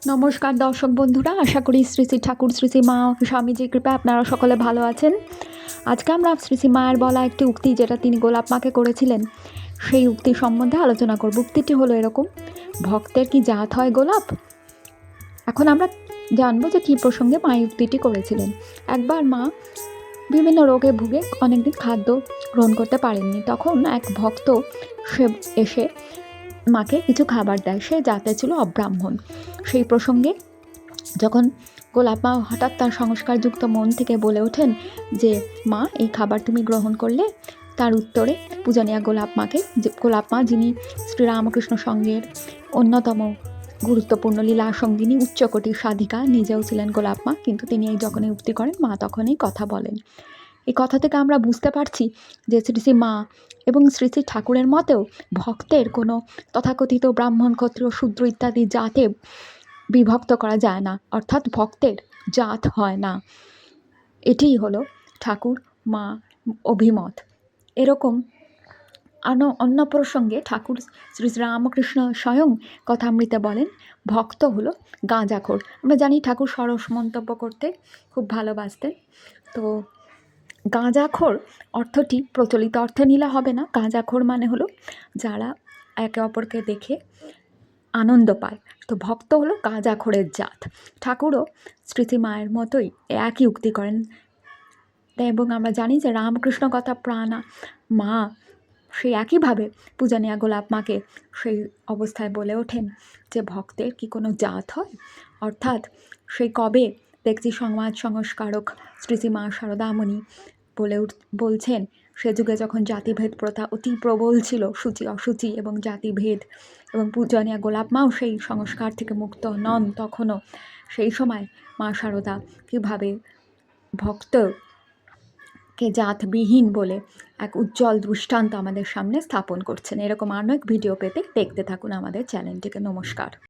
নমস্কার দর্শক বন্ধুরা, আশা করি শ্রী শ্রী ঠাকুর শ্রী শ্রী মা স্বামীজির কৃপায় আপনারা সকলে ভালো আছেন। আজকে আমরা শ্রী শ্রী মায়ের বলা একটি উক্তি, যেটা তিনি গোলাপ মাকে করেছিলেন, সেই উক্তি সম্বন্ধে আলোচনা করব। উক্তিটি হলো এরকম: ভক্তের কি জাত হয় গোলাপ? এখন আমরা জানবো যে কী প্রসঙ্গে মা এই উক্তিটি করেছিলেন। একবার মা বিভিন্ন রোগে ভুগে অনেকদিন খাদ্য গ্রহণ করতে পারেননি। তখন এক ভক্ত সে এসে মাকে কিছু খাবার দেয়। সে জাতে ছিল অব্রাহ্মণ। সেই প্রসঙ্গে যখন গোলাপ মা হঠাৎ তার সংস্কারযুক্ত মন থেকে বলে ওঠেন যে, মা, এই খাবার তুমি গ্রহণ করলে? তার উত্তরে পূজনীয়া গোলাপ মা, যিনি শ্রীরামকৃষ্ণ সঙ্গের অন্যতম গুরুত্বপূর্ণ লীলা সঙ্গিনী, উচ্চকোটির সাধিকা, নিজেও ছিলেন গোলাপ মা, কিন্তু তিনি এই যখনই উক্তি করেন, মা তখনই কথা বলেন। এই কথা থেকে আমরা বুঝতে পারছি যে শ্রী শ্রী মা এবং শ্রী শ্রী ঠাকুরের মতেও ভক্তের কোনো তথাকথিত ব্রাহ্মণ, ক্ষত্রিয়, শূদ্র ইত্যাদি জাতে বিভক্ত করা যায় না, অর্থাৎ ভক্তের জাত হয় না। এটিই হলো ঠাকুর মা অভিমত। এরকম অন্য প্রসঙ্গে ঠাকুর শ্রী রামকৃষ্ণ স্বয়ং কথামৃতে বলেন, ভক্ত হলো গাঁজাখোর। আমরা জানি ঠাকুর সরস মন্তব্য করতে খুব ভালোবাসতেন। তো গাঁজাখোর অর্থটি প্রচলিত অর্থে নিলে হবে না। গাঁজাখোর মানে হলো যারা একে অপরকে দেখে আনন্দ পায়। তো ভক্ত হলো গাঁজাখোরের জাত। ঠাকুরও শ্রী মায়ের মতোই একই উক্তি করেন। এবং আমরা জানি যে রামকৃষ্ণ কথা প্রাণা মা সেই একইভাবে পূজনীয়া গোলাপ মাকে সেই অবস্থায় বলে ওঠেন যে, ভক্তের কি কোনো জাত হয়? অর্থাৎ সেই কবে দেখছি সমাজ সংস্কারক শ্রী মা শারদামণি বলছেন, সে যুগে যখন জাতিভেদ প্রথা অতি প্রবল ছিল, সূচি অসুচি এবং জাতিভেদ, এবং পূজনীয়া গোলাপ মাও সেই সংস্কার থেকে মুক্ত নন তখনও, সেই সময় মা শারদা কীভাবে ভক্তকে জাতবিহীন বলে এক উজ্জ্বল দৃষ্টান্ত আমাদের সামনে স্থাপন করছেন। এরকম আরও এক ভিডিও পেতে দেখতে থাকুন আমাদের চ্যানেলটিকে। নমস্কার।